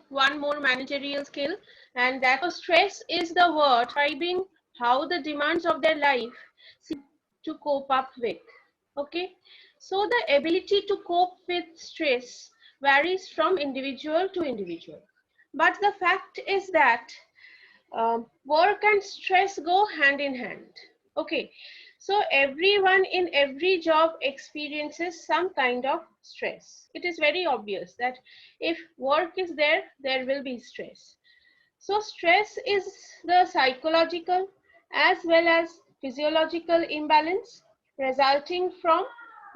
one more managerial skill, and that was stress is the word describing how the demands of their life seem to cope up with. Okay, so the ability to cope with stress varies from individual to individual, but the fact is that work and stress go hand in hand. Okay, so everyone in every job experiences some kind of stress. It is very obvious that if work is there, there will be stress. So stress is the psychological as well as physiological imbalance resulting from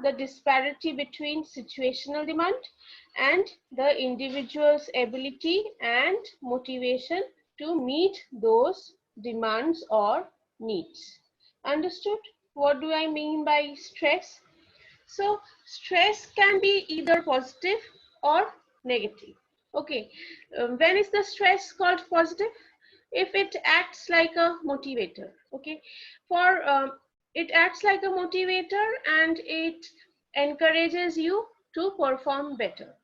the disparity between situational demand and the individual's ability and motivation to meet those demands or needs. Understood? What do I mean by stress? So stress can be either positive or negative. Okay, when is the stress called positive? If it acts like a motivator. Okay, for it acts like a motivator and it encourages you to perform better.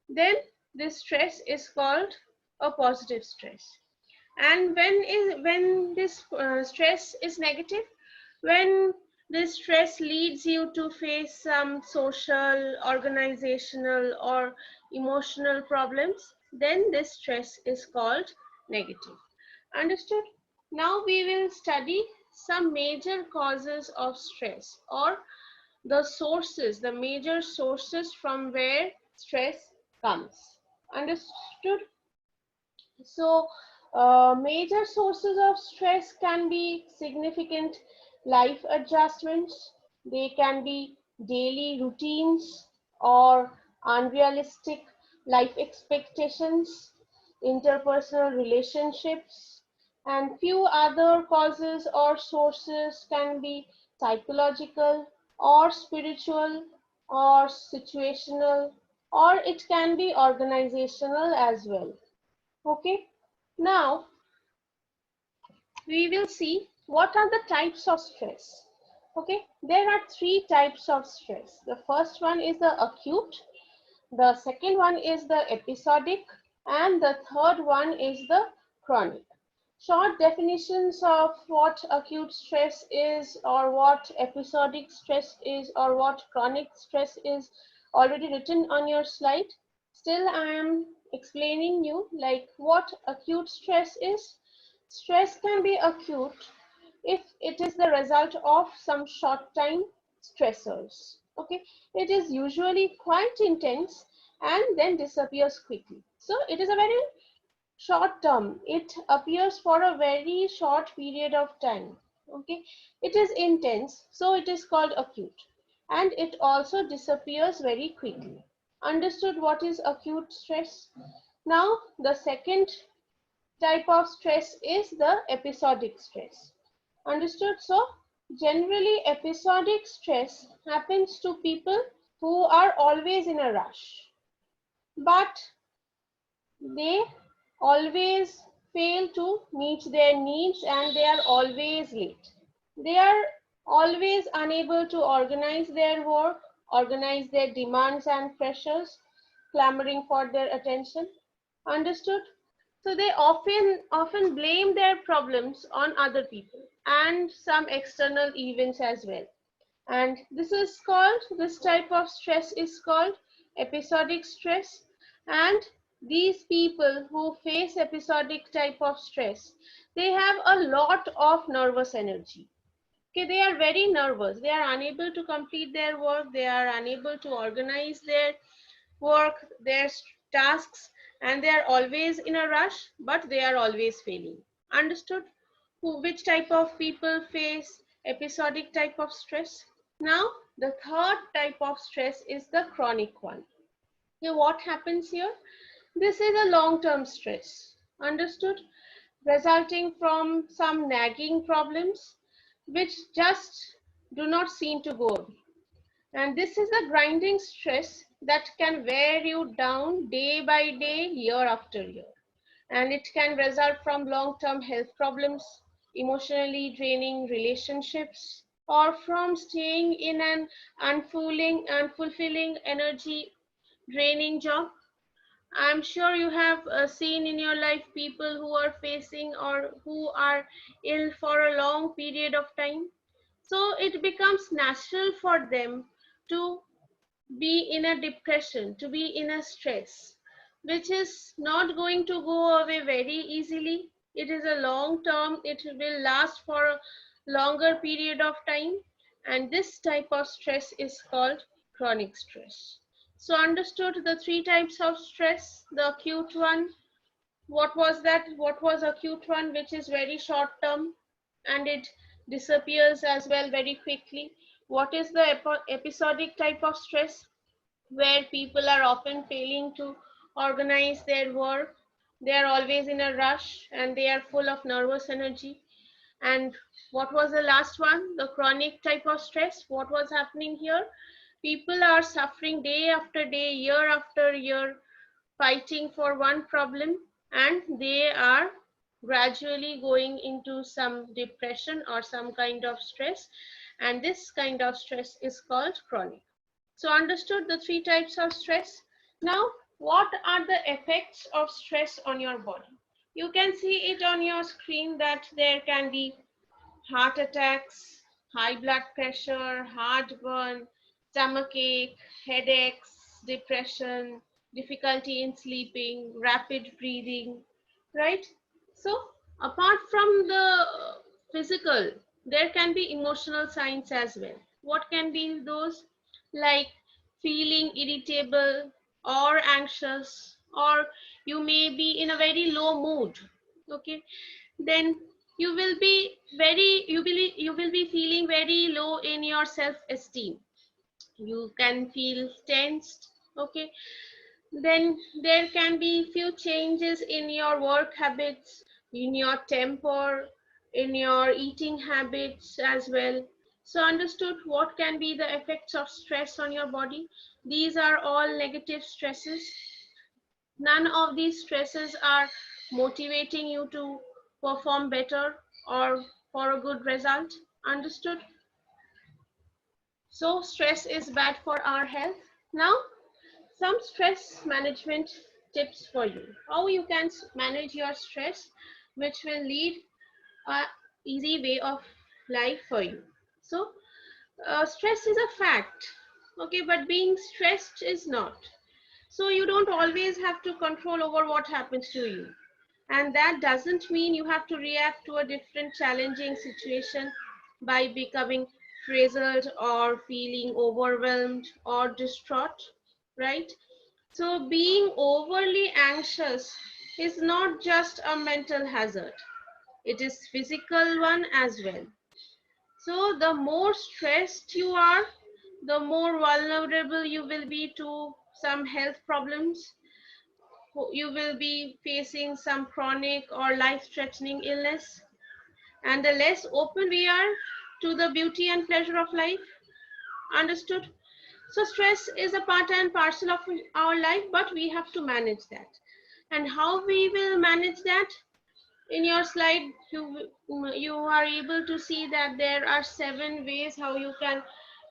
Then this stress is called a positive stress. And when this stress is negative, when this stress leads you to face some social, organizational, or emotional problems, then this stress is called negative. Understood? Now we will study some major causes of stress, or the sources, the major sources from where stress comes. Understood? So, major sources of stress can be significant life adjustments. They can be daily routines or unrealistic life expectations, interpersonal relationships, and few other causes or sources can be psychological or spiritual or situational, or it can be organizational as well. Okay, now we will see what are the types of stress. Okay, there are three types of stress. The first one is the acute, the second one is the episodic, and the third one is the chronic. Short definitions of what acute stress is, or what episodic stress is, or what chronic stress is already written on your slide. Still, I am explaining you like what acute stress is. Stress can be acute if it is the result of some short time stressors. Okay, it is usually quite intense and then disappears quickly. So it is a very short term. It appears for a very short period of time. Okay, it is intense, so it is called acute, and it also disappears very quickly. Understood what is acute stress? Now the second type of stress is the episodic stress. Understood? So generally episodic stress happens to people who are always in a rush, but they always fail to meet their needs and they are always late. They are always unable to organize their work, organize their demands and pressures, clamoring for their attention. Understood? So they often blame their problems on other people and some external events as well. And this type of stress is called episodic stress. And these people who face episodic type of stress, they have a lot of nervous energy. Okay, they are very nervous. They are unable to complete their work. They are unable to organize their work, their tasks, and they are always in a rush, but they are always failing. Understood? Which type of people face episodic type of stress? Now, the third type of stress is the chronic one. Okay, what happens here? This is a long-term stress. Understood? Resulting from some nagging problems which just do not seem to go away. And this is a grinding stress that can wear you down day by day, year after year. And it can result from long-term health problems, emotionally draining relationships, or from staying in an unfulfilling energy draining job. I'm sure you have seen in your life people who are facing or who are ill for a long period of time. So it becomes natural for them to be in a depression, to be in a stress, which is not going to go away very easily. It is a long term, it will last for a longer period of time, and this type of stress is called chronic stress. So, understood the three types of stress. The acute one, what was that? What was acute one, which is very short term and it disappears as well very quickly? What is the episodic type of stress, where people are often failing to organize their work? They are always in a rush and they are full of nervous energy. And what was the last one? The chronic type of stress. What was happening here? People are suffering day after day, year after year, fighting for one problem, and they are gradually going into some depression or some kind of stress, and this kind of stress is called chronic. So understood the three types of stress. Now, what are the effects of stress on your body? You can see it on your screen that there can be heart attacks, high blood pressure, heartburn, stomachache, headaches, depression, difficulty in sleeping, rapid breathing, right? So, apart from the physical, there can be emotional signs as well. What can be those? Like feeling irritable or anxious, or you may be in a very low mood. Okay, then you will be feeling very low in your self esteem. You can feel tensed. Okay, then there can be few changes in your work habits, in your temper, in your eating habits as well. So understood what can be the effects of stress on your body. These are all negative stresses. None of these stresses are motivating you to perform better or for a good result. Understood? So stress is bad for our health. Now, some stress management tips for you. How you can manage your stress, which will lead a easy way of life for you. So, stress is a fact, okay, but being stressed is not. So you don't always have to control over what happens to you. And that doesn't mean you have to react to a different challenging situation by becoming frazzled or feeling overwhelmed or distraught, right? So being overly anxious is not just a mental hazard, it is physical one as well. So the more stressed you are, the more vulnerable you will be to some health problems. You will be facing some chronic or life-threatening illness. And the less open we are to the beauty and pleasure of life. Understood? So stress is a part and parcel of our life, but we have to manage that. And how we will manage that? In your slide, you are able to see that there are 7 ways how you can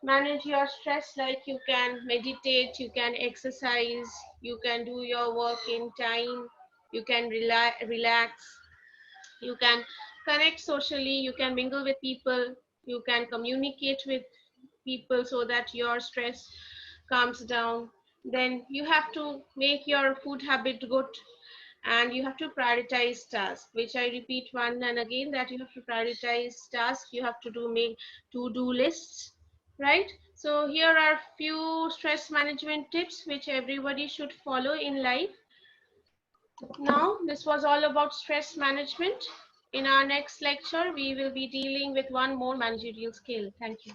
manage your stress. Like you can meditate, you can exercise, you can do your work in time, you can relax, you can connect socially, you can mingle with people, you can communicate with people so that your stress calms down. Then you have to make your food habit good, and you have to prioritize tasks, which I repeat one and again, that you have to prioritize tasks. You have to make to-do lists, right? So here are few stress management tips which everybody should follow in life. Now, this was all about stress management. In our next lecture, we will be dealing with one more managerial skill. Thank you.